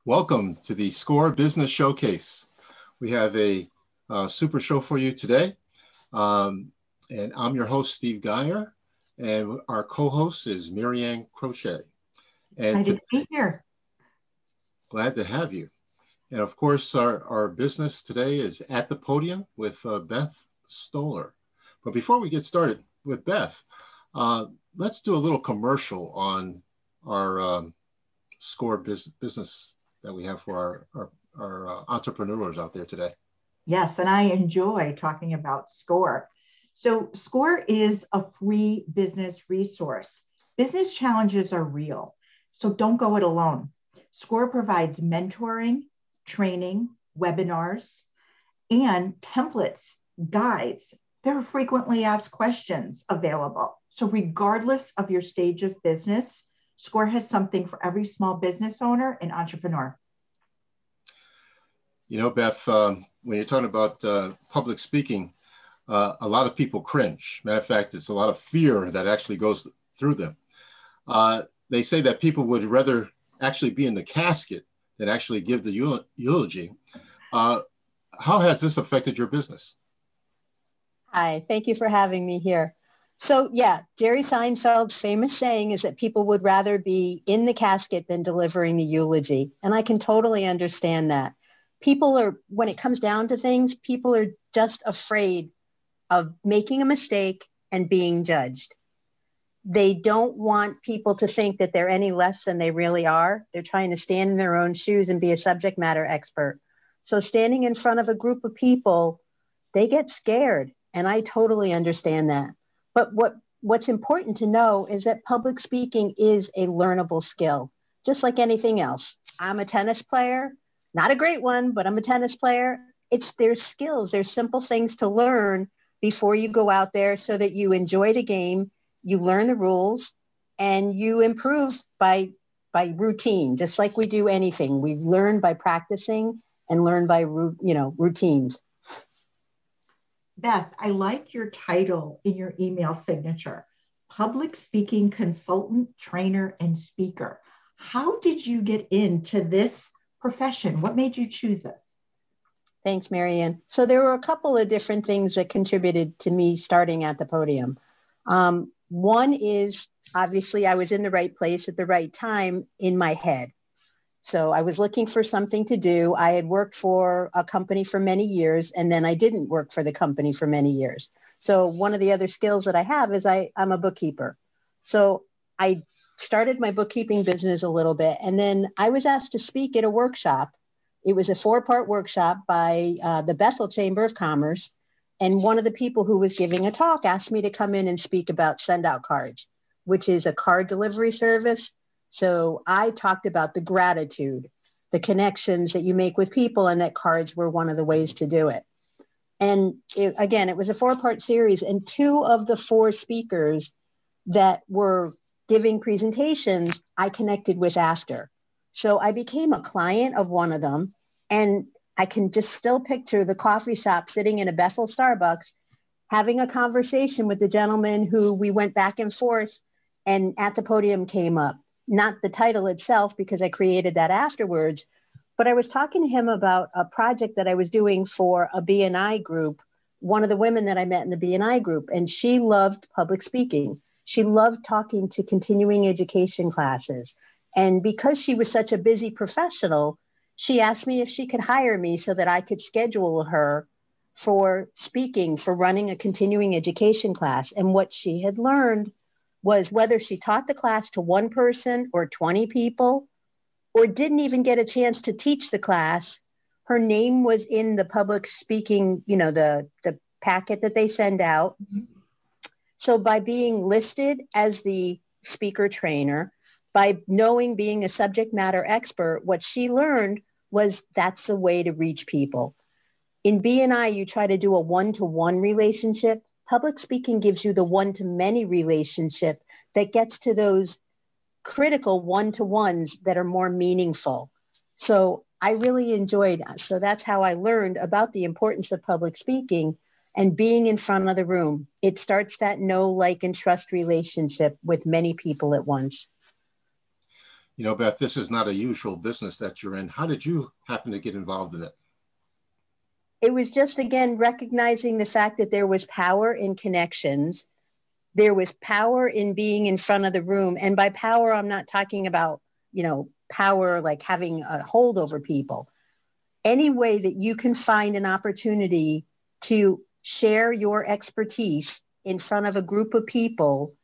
Welcome to the SCORE Business Showcase. We have a super show for you today. And I'm your host, Steve Geyer, and our co-host is Marianne Crochet. And Glad to be here. Glad to have you. And of course, our business today is At the Podium with Beth Stoller. But before we get started with Beth, let's do a little commercial on our SCORE business that we have for our entrepreneurs out there today. Yes, and I enjoy talking about SCORE. So SCORE is a free business resource. Business challenges are real, so don't go it alone. SCORE provides mentoring, training, webinars, and templates, guides. There are frequently asked questions available. So regardless of your stage of business, SCORE has something for every small business owner and entrepreneur. You know, Beth, when you're talking about public speaking, a lot of people cringe. Matter of fact, it's a lot of fear that actually goes through them. They say that people would rather actually be in the casket than actually give the eulogy. How has this affected your business? Hi, thank you for having me here. So yeah, Jerry Seinfeld's famous saying is that people would rather be in the casket than delivering the eulogy. And I can totally understand that. People are, when it comes down to things, people are just afraid of making a mistake and being judged. They don't want people to think that they're any less than they really are. They're trying to stand in their own shoes and be a subject matter expert. So standing in front of a group of people, they get scared. And I totally understand that. But what's important to know is that public speaking is a learnable skill, just like anything else. I'm a tennis player, not a great one, but I'm a tennis player. There's skills, there's simple things to learn before you go out there so that you enjoy the game, you learn the rules, and you improve by routine, just like we do anything. We learn by practicing and learn by routines. Beth, I like your title in your email signature, Public Speaking Consultant, Trainer, and Speaker. How did you get into this profession? What made you choose this? Thanks, Marianne. So there were a couple of different things that contributed to me starting at the podium. One is obviously I was in the right place at the right time in my head. So I was looking for something to do. I had worked for a company for many years, and then I didn't work for the company for many years. So one of the other skills that I have is I'm a bookkeeper. So I started my bookkeeping business a little bit, and then I was asked to speak at a workshop. It was a 4-part workshop by the Bethel Chamber of Commerce. And one of the people who was giving a talk asked me to come in and speak about Send Out Cards, which is a card delivery service. So I talked about the gratitude, the connections that you make with people, and that cards were one of the ways to do it. And it was a 4-part series, and 2 of the 4 speakers that were giving presentations, I connected with after. So I became a client of one of them, and I can just still picture the coffee shop sitting in a Bethel Starbucks, having a conversation with the gentleman who we went back and forth, and At the Podium came up. Not the title itself, because I created that afterwards, but I was talking to him about a project that I was doing for a B&I group, one of the women that I met in the B&I group, and she loved public speaking. She loved talking to continuing education classes. And because she was such a busy professional, she asked me if she could hire me so that I could schedule her for speaking, for running a continuing education class. And what she had learned was whether she taught the class to 1 person or 20 people, or didn't even get a chance to teach the class, her name was in the public speaking, the packet that they send out. Mm-hmm. So by being listed as the speaker trainer, by being a subject matter expert, what she learned was that's the way to reach people. In B&I, you try to do a one-to-one relationship. Public speaking gives you the one-to-many relationship that gets to those critical one-to-ones that are more meaningful. So I really enjoyed it. So that's how I learned about the importance of public speaking and being in front of the room. It starts that know, like, and trust relationship with many people at once. You know, Beth, this is not a usual business that you're in. How did you happen to get involved in it? It was just, again, recognizing the fact that there was power in connections. There was power in being in front of the room. And by power, I'm not talking about, power like having a hold over people. Any way that you can find an opportunity to share your expertise in front of a group of people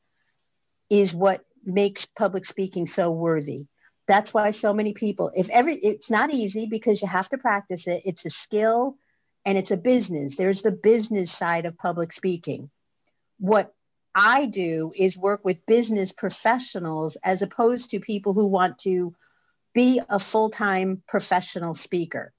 is what makes public speaking so worthy. That's why so many people, it's not easy because you have to practice it. It's a skill and it's a business. There's the business side of public speaking. What I do is work with business professionals as opposed to people who want to be a full-time professional speaker.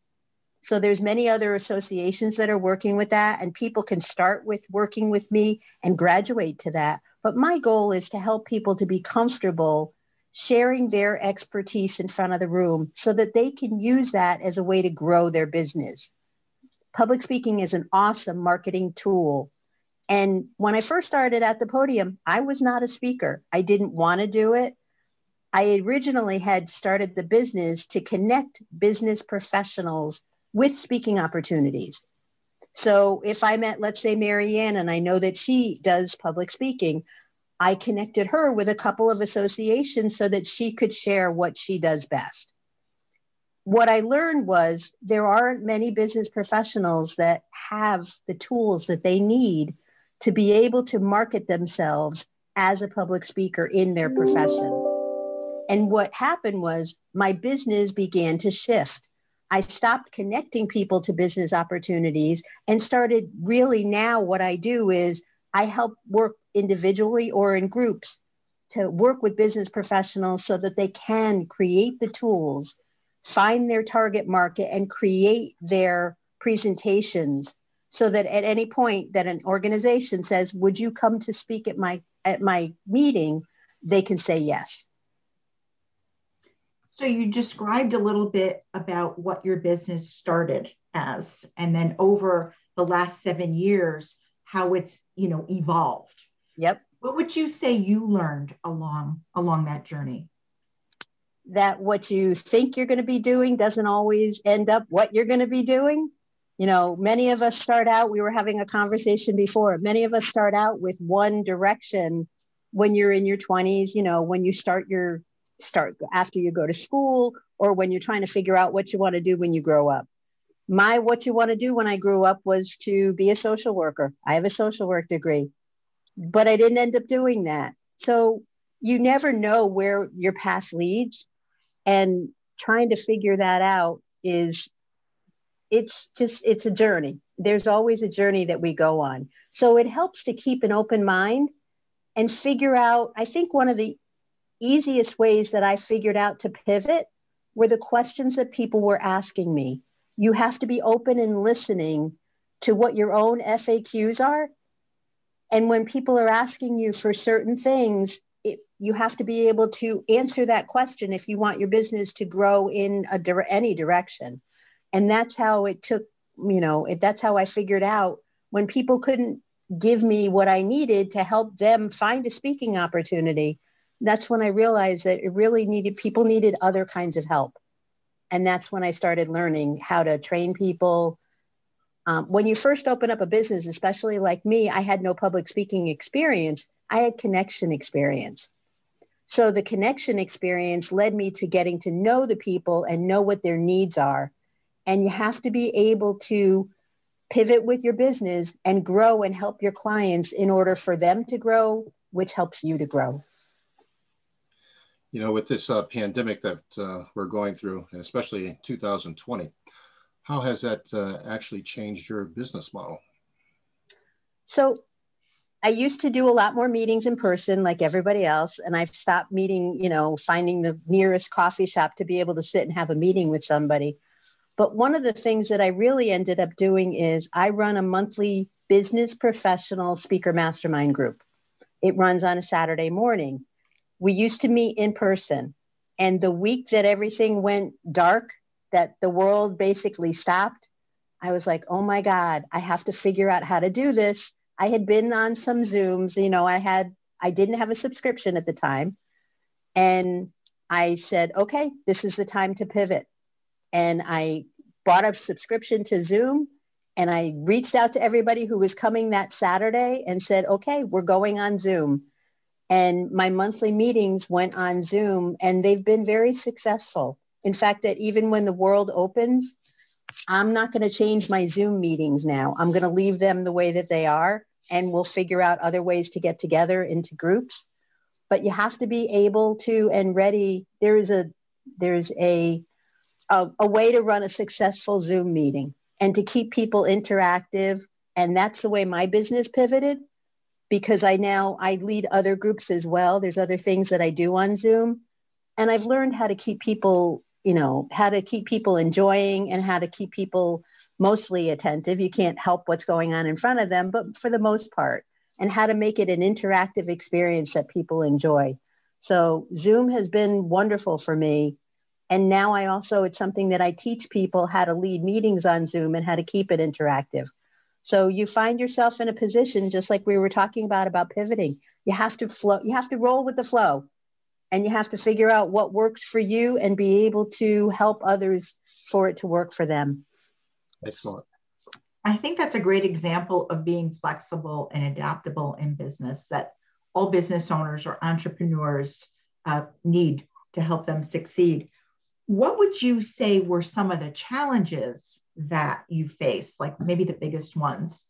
So there's many other associations that are working with that, and people can start with working with me and graduate to that. But my goal is to help people to be comfortable sharing their expertise in front of the room so that they can use that as a way to grow their business. Public speaking is an awesome marketing tool. And when I first started at the Podium, I was not a speaker. I didn't want to do it. I originally had started the business to connect business professionals with speaking opportunities. So if I met, let's say, Marianne, and I know that she does public speaking, I connected her with a couple of associations so that she could share what she does best. What I learned was there aren't many business professionals that have the tools that they need to be able to market themselves as a public speaker in their profession. And what happened was my business began to shift. I stopped connecting people to business opportunities and started really now what I do is I help work individually or in groups to work with business professionals so that they can create the tools, find their target market, and create their presentations so that at any point that an organization says, would you come to speak at my meeting, they can say yes. So you described a little bit about what your business started as, and then over the last 7 years, how it's, evolved. Yep. What would you say you learned along that journey? That what you think you're going to be doing doesn't always end up what you're going to be doing. Many of us start out, we were having a conversation before, many of us start out with one direction when you're in your 20s, when you start after you go to school, or when you're trying to figure out what you want to do when you grow up. What you want to do when I grew up was to be a social worker. I have a social work degree, but I didn't end up doing that. So you never know where your path leads, and trying to figure that out it's a journey. There's always a journey that we go on. So it helps to keep an open mind and figure out, I think one of the easiest ways that I figured out to pivot were the questions that people were asking me. You have to be open and listening to what your own FAQs are. And when people are asking you for certain things, you have to be able to answer that question if you want your business to grow in any direction. And that's how it took, that's how I figured out when people couldn't give me what I needed to help them find a speaking opportunity. That's when I realized that people needed other kinds of help. And that's when I started learning how to train people. When you first open up a business, especially like me, I had no public speaking experience. I had connection experience. So the connection experience led me to getting to know the people and know what their needs are. And you have to be able to pivot with your business and grow and help your clients in order for them to grow, which helps you to grow. With this pandemic that we're going through, and especially in 2020, how has that actually changed your business model? So I used to do a lot more meetings in person like everybody else. And I've stopped meeting, finding the nearest coffee shop to be able to sit and have a meeting with somebody. But one of the things that I really ended up doing is I run a monthly business professional speaker mastermind group. It runs on a Saturday morning. We used to meet in person. And the week that everything went dark, that the world basically stopped, I was like, oh my God, I have to figure out how to do this. I had been on some Zooms, I didn't have a subscription at the time. And I said, okay, this is the time to pivot. And I bought a subscription to Zoom, and I reached out to everybody who was coming that Saturday and said, okay, we're going on Zoom. And my monthly meetings went on Zoom, and they've been very successful. In fact, that even when the world opens, I'm not going to change my Zoom meetings now. I'm going to leave them the way that they are, and we'll figure out other ways to get together into groups. But you have to be able to and ready. There's a way to run a successful Zoom meeting and to keep people interactive. And that's the way my business pivoted, because I lead other groups as well. There's other things that I do on Zoom. And I've learned how to keep people, how to keep people enjoying and how to keep people mostly attentive. You can't help what's going on in front of them, but for the most part, and how to make it an interactive experience that people enjoy. So Zoom has been wonderful for me. And now it's something that I teach people how to lead meetings on Zoom and how to keep it interactive. So you find yourself in a position, just like we were talking about pivoting. You have to flow, you have to roll with the flow, and you have to figure out what works for you and be able to help others for it to work for them. Excellent. I think that's a great example of being flexible and adaptable in business that all business owners or entrepreneurs need to help them succeed. What would you say were some of the challenges that you face, like maybe the biggest ones?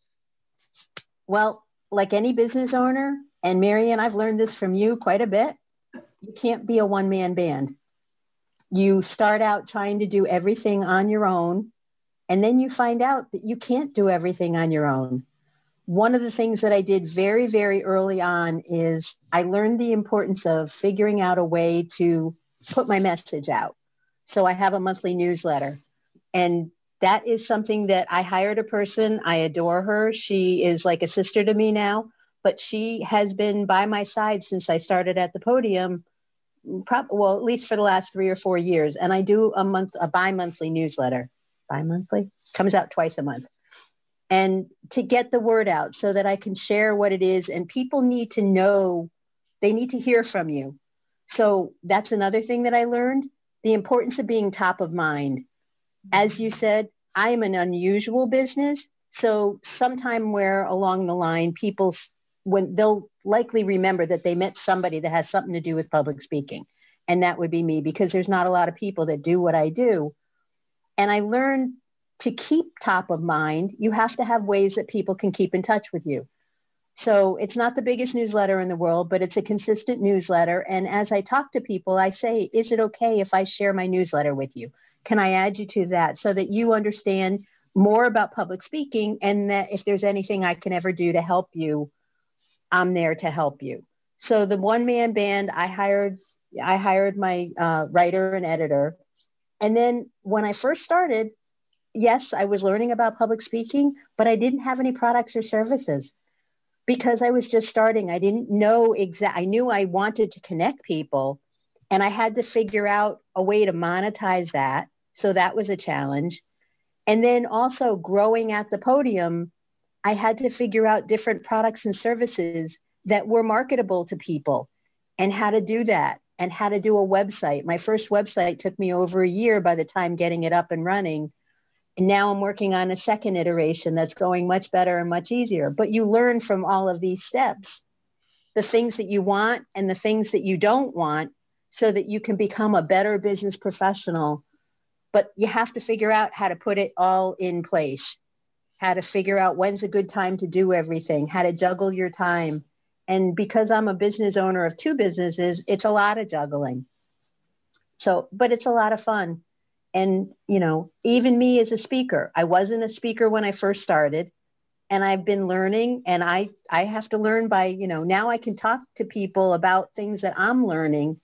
Well, like any business owner, and Marianne, I've learned this from you quite a bit, you can't be a one-man band. You start out trying to do everything on your own, and then you find out that you can't do everything on your own. One of the things that I did very, very early on is I learned the importance of figuring out a way to put my message out. So I have a monthly newsletter, and that is something that I hired a person. I adore her. She is like a sister to me now, but she has been by my side since I started at the Podium, at least for the last 3 or 4 years. And I do a bi-monthly newsletter. Bi-monthly? Comes out twice a month. And to get the word out so that I can share what it is, and people need to know, they need to hear from you. So that's another thing that I learned, the importance of being top of mind. As you said, I am an unusual business. So sometime where along the line, when they'll likely remember that they met somebody that has something to do with public speaking. And that would be me, because there's not a lot of people that do what I do. And I learned to keep top of mind, you have to have ways that people can keep in touch with you. So it's not the biggest newsletter in the world, but it's a consistent newsletter. And as I talk to people, I say, is it okay if I share my newsletter with you? Can I add you to that so that you understand more about public speaking, and that if there's anything I can ever do to help you, I'm there to help you. So the one-man band, I hired my writer and editor. And then when I first started, yes, I was learning about public speaking, but I didn't have any products or services because I was just starting. I didn't know I knew I wanted to connect people, and I had to figure out a way to monetize that. So that was a challenge. And then also growing at the Podium, I had to figure out different products and services that were marketable to people and how to do that and how to do a website. My first website took me over a year by the time getting it up and running. And now I'm working on a second iteration that's going much better and much easier. But you learn from all of these steps, the things that you want and the things that you don't want, so that you can become a better business professional. But you have to figure out how to put it all in place, how to figure out when's a good time to do everything, how to juggle your time. And because I'm a business owner of 2 businesses, it's a lot of juggling. So, but it's a lot of fun. And, even me as a speaker, I wasn't a speaker when I first started, and I've been learning, and I have to learn by, now I can talk to people about things that I'm learning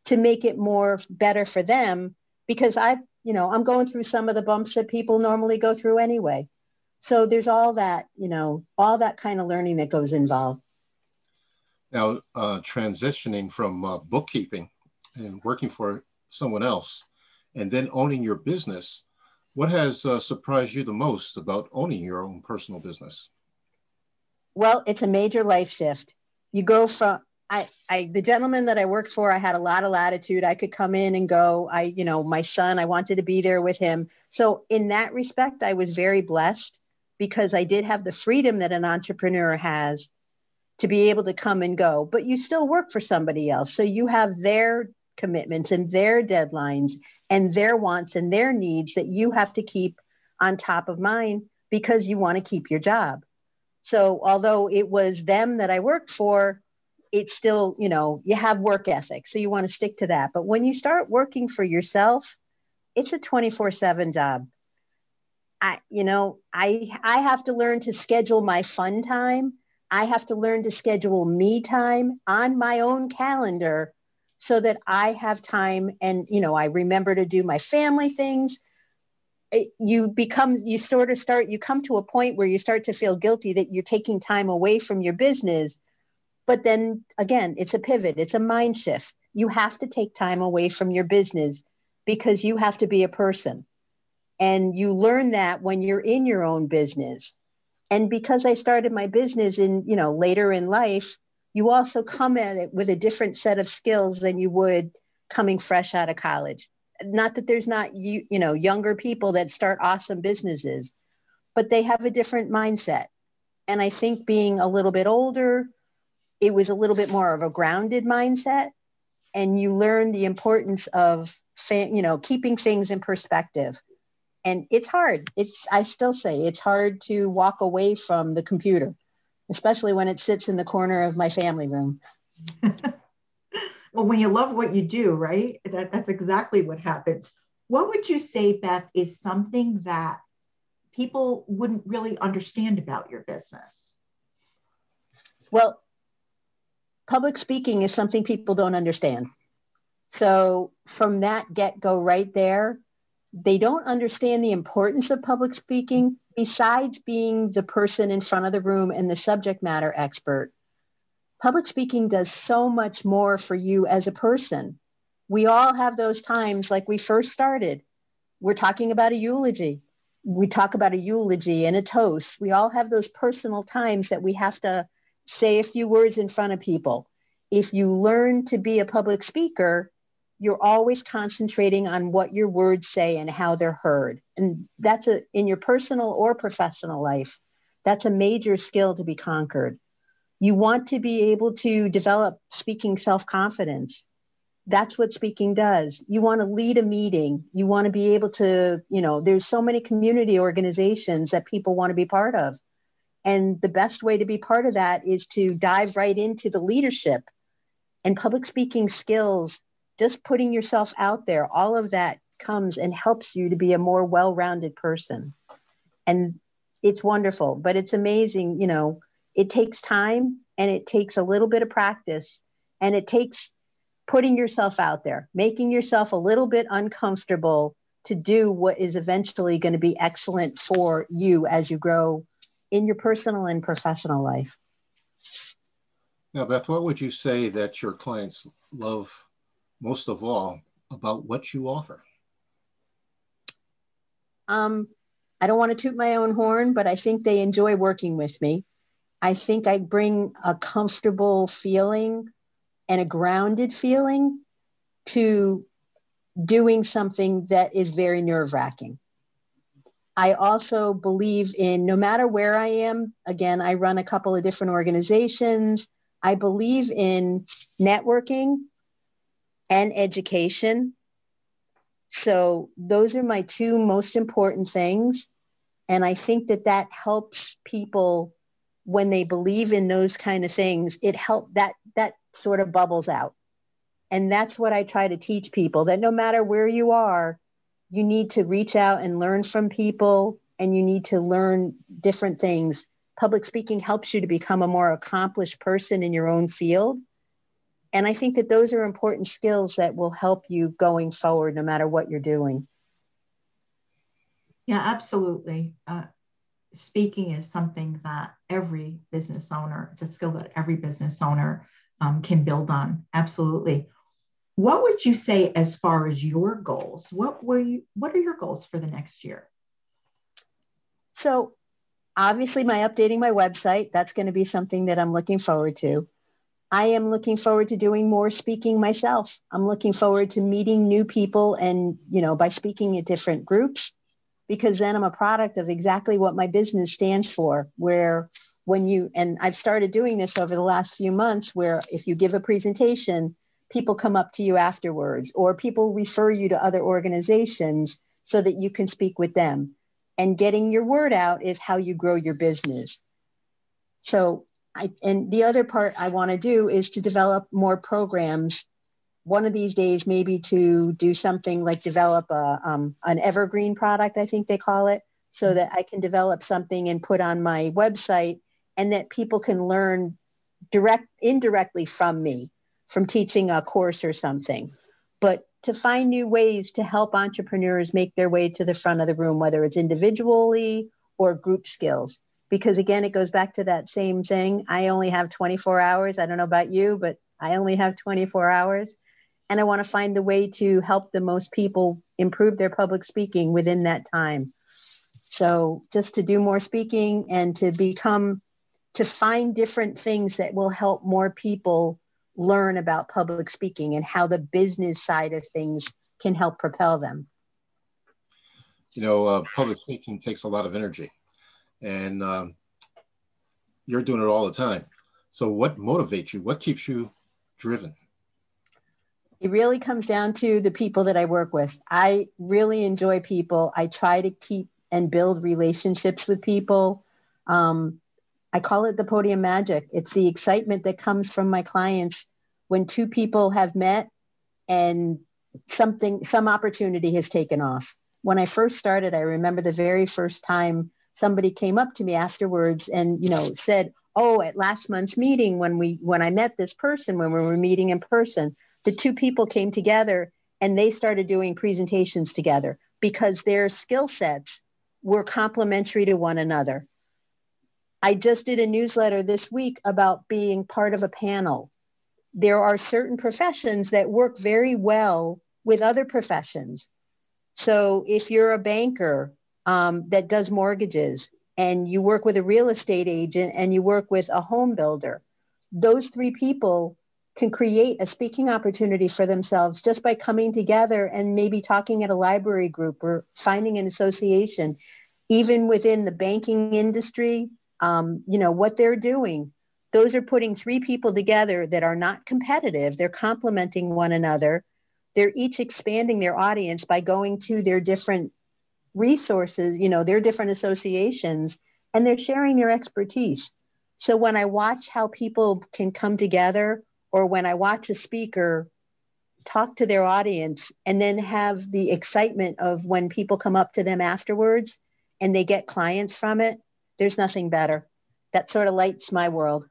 to make it more better for them, because I'm going through some of the bumps that people normally go through anyway. So there's all that kind of learning that goes involved. Now, transitioning from bookkeeping and working for someone else, and then owning your business, what has surprised you the most about owning your own personal business? Well, it's a major life shift. You go from, the gentleman that I worked for, I had a lot of latitude. I could come in and go. My son, I wanted to be there with him. So in that respect, I was very blessed because I did have the freedom that an entrepreneur has to be able to come and go, but you still work for somebody else. So you have their commitments and their deadlines and their wants and their needs that you have to keep on top of mind because you want to keep your job. So although it was them that I worked for, it's still, you have work ethic. So you want to stick to that. But when you start working for yourself, it's a 24/7 job. I have to learn to schedule my fun time. I have to learn to schedule me time on my own calendar so that I have time and, I remember to do my family things. You come to a point where you start to feel guilty that you're taking time away from your business. But then again, it's a pivot. It's a mind shift. You have to take time away from your business because you have to be a person. And you learn that when you're in your own business. And because I started my business in, later in life, you also come at it with a different set of skills than you would coming fresh out of college. Not that there's not, younger people that start awesome businesses, but they have a different mindset. And I think being a little bit older, it was a little bit more of a grounded mindset. And you learn the importance of, keeping things in perspective. And it's hard. I still say it's hard to walk away from the computer, especially when it sits in the corner of my family room. Well, when you love what you do, right? That's exactly what happens. What would you say, Beth, is something that people wouldn't really understand about your business? Well, public speaking is something people don't understand. So from that get-go right there, they don't understand the importance of public speaking besides being the person in front of the room and the subject matter expert. Public speaking does so much more for you as a person. We all have those times like we first started. We're talking about a eulogy. We talk about a eulogy and a toast. We all have those personal times that we have to say a few words in front of people. If you learn to be a public speaker, you're always concentrating on what your words say and how they're heard. And that's in your personal or professional life, that's a major skill to be conquered. You want to be able to develop speaking self-confidence. That's what speaking does. You want to lead a meeting. You want to be able to, there's so many community organizations that people want to be part of. And the best way to be part of that is to dive right into the leadership and public speaking skills. Just putting yourself out there, all of that comes and helps you to be a more well-rounded person. And it's wonderful, but it's amazing. It takes time and it takes a little bit of practice and it takes putting yourself out there, making yourself a little bit uncomfortable to do what is eventually going to be excellent for you as you grow in your personal and professional life. Now, Beth, what would you say that your clients love most of all about what you offer? I don't want to toot my own horn, but I think they enjoy working with me. I think I bring a comfortable feeling and a grounded feeling to doing something that is very nerve-wracking. I also believe in no matter where I am, again, I run a couple of different organizations. I believe in networking and education. So those are my two most important things. And I think that helps people when they believe in those kind of things. It helps that sort of bubbles out. And that's what I try to teach people, that no matter where you are, you need to reach out and learn from people and you need to learn different things. Public speaking helps you to become a more accomplished person in your own field. And I think that those are important skills that will help you going forward, no matter what you're doing. Yeah, absolutely. Speaking is something that every business owner, it's a skill that every business owner can build on. Absolutely. What would you say as far as your goals? What are your goals for the next year? So obviously updating my website, that's going to be something that I'm looking forward to. I am looking forward to doing more speaking myself. I'm looking forward to meeting new people and, by speaking at different groups, because then I'm a product of exactly what my business stands for, where and I've started doing this over the last few months, where if you give a presentation, people come up to you afterwards, or people refer you to other organizations so that you can speak with them. And getting your word out is how you grow your business. So and the other part I want to do is to develop more programs. One of these days, maybe to do something like develop an evergreen product, I think they call it, so that I can develop something and put on my website, and that people can learn indirectly from me, from teaching a course or something. But to find new ways to help entrepreneurs make their way to the front of the room, whether it's individually or group skills. Because again, it goes back to that same thing. I only have 24 hours. I don't know about you, but I only have 24 hours. And I want to find the way to help the most people improve their public speaking within that time. So just to do more speaking and to find different things that will help more people learn about public speaking and how the business side of things can help propel them. Public speaking takes a lot of energy, and you're doing it all the time. So what motivates you? What keeps you driven? It really comes down to the people that I work with. I really enjoy people. I try to keep and build relationships with people. I call it the Podium Magic. It's the excitement that comes from my clients when two people have met and some opportunity has taken off. When I first started, I remember the very first time somebody came up to me afterwards and, said, "Oh, at last month's meeting, when I met this person, when we were meeting in person, the two people came together and they started doing presentations together because their skill sets were complementary to one another." I just did a newsletter this week about being part of a panel. There are certain professions that work very well with other professions. So if you're a banker that does mortgages, and you work with a real estate agent, and you work with a home builder, those three people can create a speaking opportunity for themselves just by coming together and maybe talking at a library group or finding an association. Even within the banking industry, what they're doing, those are putting three people together that are not competitive. They're complementing one another. They're each expanding their audience by going to their different resources, their different associations, and they're sharing their expertise. So when I watch how people can come together, or when I watch a speaker talk to their audience and then have the excitement of when people come up to them afterwards and they get clients from it, there's nothing better. That sort of lights my world.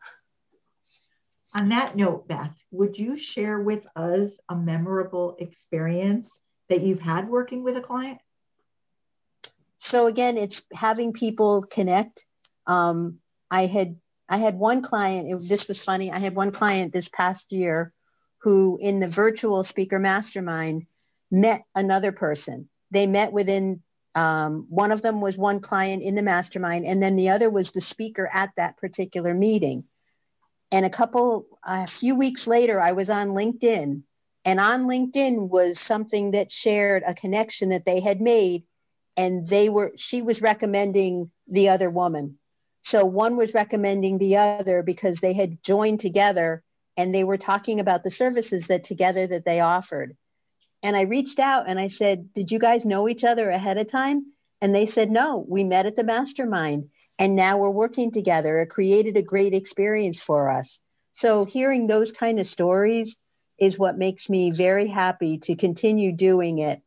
On that note, Beth, would you share with us a memorable experience that you've had working with a client? So again, it's having people connect. I had one client, this was funny. I had one client this past year who in the virtual speaker mastermind met another person. They met within, one of them was one client in the mastermind, and then the other was the speaker at that particular meeting. And a few weeks later, I was on LinkedIn, and on LinkedIn was something that shared a connection that they had made, and she was recommending the other woman. So one was recommending the other because they had joined together and they were talking about the services that they offered. And I reached out and I said, "Did you guys know each other ahead of time?" And they said, "No, we met at the mastermind and now we're working together. It created a great experience for us." So hearing those kind of stories is what makes me very happy to continue doing it,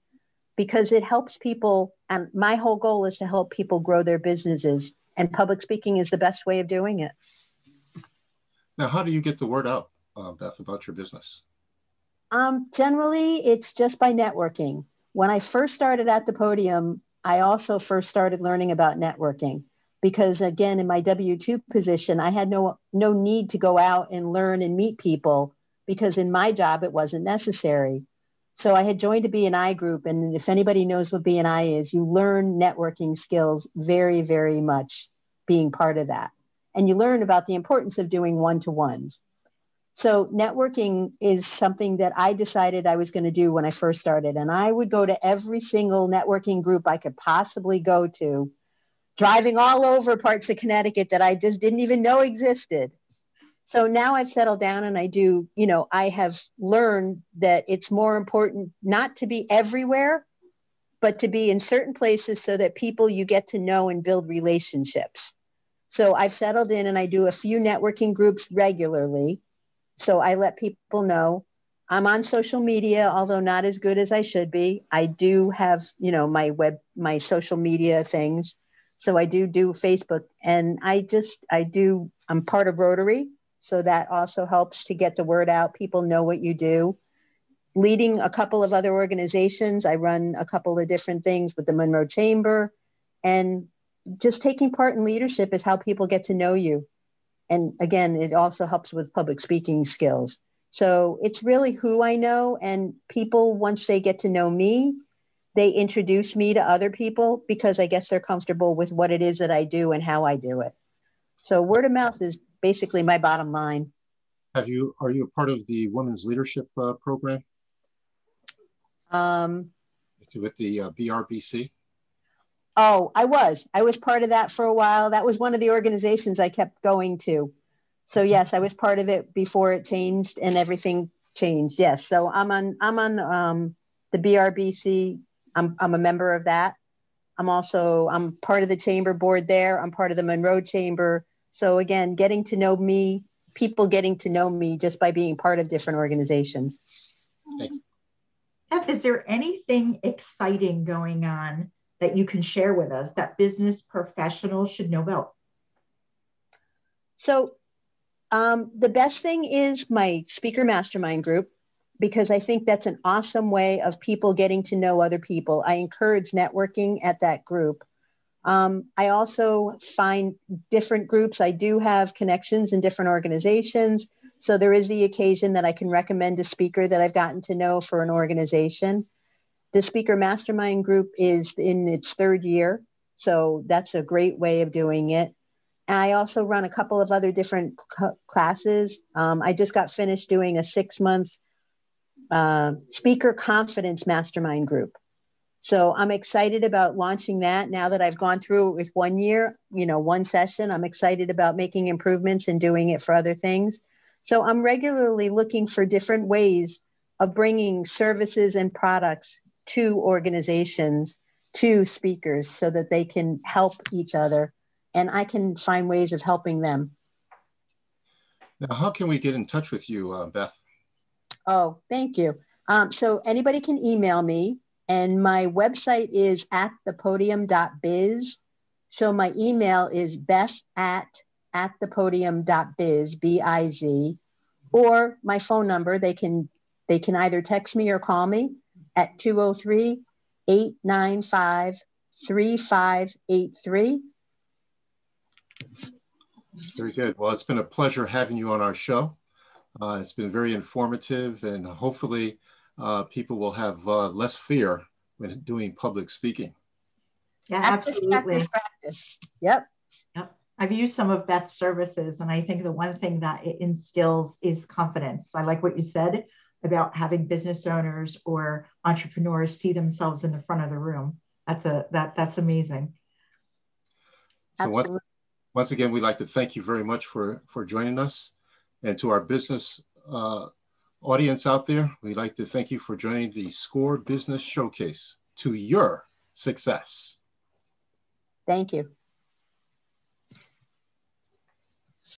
because it helps people. And my whole goal is to help people grow their businesses, and public speaking is the best way of doing it. Now, how do you get the word out, Beth, about your business? Generally, it's just by networking. When I first started at the Podium, I also first started learning about networking because, again, in my W-2 position, I had no need to go out and learn and meet people because in my job, it wasn't necessary. So I had joined a B&I group, and if anybody knows what B&I is, you learn networking skills very, very much being part of that. And you learn about the importance of doing one-to-ones. So networking is something that I decided I was going to do when I first started. And I would go to every single networking group I could possibly go to, driving all over parts of Connecticut that I just didn't even know existed. So now I've settled down and I do, I have learned that it's more important not to be everywhere, but to be in certain places so that people you get to know and build relationships. So I've settled in and I do a few networking groups regularly. So I let people know. I'm on social media, although not as good as I should be. I do have, my social media things. So I do Facebook, and I'm part of Rotary. So that also helps to get the word out. People know what you do. Leading a couple of other organizations. I run a couple of different things with the Monroe Chamber, and just taking part in leadership is how people get to know you. And again, it also helps with public speaking skills. So it's really who I know, and people, once they get to know me, they introduce me to other people because I guess they're comfortable with what it is that I do and how I do it. So word of mouth is basically my bottom line. Are you a part of the Women's Leadership Program? It's with the BRBC? Oh, I was part of that for a while. That was one of the organizations I kept going to. So yes, I was part of it before it changed and everything changed. Yes. So I'm on the BRBC. I'm a member of that. I'm part of the chamber board there. I'm part of the Monroe Chamber. So again, getting to know me, people getting to know me just by being part of different organizations. Thanks. Beth, is there anything exciting going on that you can share with us that business professionals should know about? So the best thing is my speaker mastermind group, because I think that's an awesome way of people getting to know other people. I encourage networking at that group. I also find different groups. I do have connections in different organizations. So there is the occasion that I can recommend a speaker that I've gotten to know for an organization. The speaker mastermind group is in its third year. So that's a great way of doing it. And I also run a couple of other different classes. I just got finished doing a 6-month speaker confidence mastermind group. So I'm excited about launching that now that I've gone through it with 1 year, one session. I'm excited about making improvements and doing it for other things. So I'm regularly looking for different ways of bringing services and products to organizations, to speakers, so that they can help each other and I can find ways of helping them. Now, how can we get in touch with you, Beth? Oh, thank you. So anybody can email me, and my website is atthepodium.biz. So my email is beth@thepodium.biz, B-I-Z, or my phone number. They can either text me or call me at 203-895-3583. Very good. Well, it's been a pleasure having you on our show. It's been very informative, and hopefully people will have less fear when doing public speaking. Yeah, absolutely. Practice. Yep. I've used some of Beth's services, and I think the one thing that it instills is confidence. I like what you said about having business owners or entrepreneurs see themselves in the front of the room. That's amazing. Absolutely. So once again, we'd like to thank you very much for joining us. And to our business audience out there, we'd like to thank you for joining the SCORE Business Showcase. To your success. Thank you.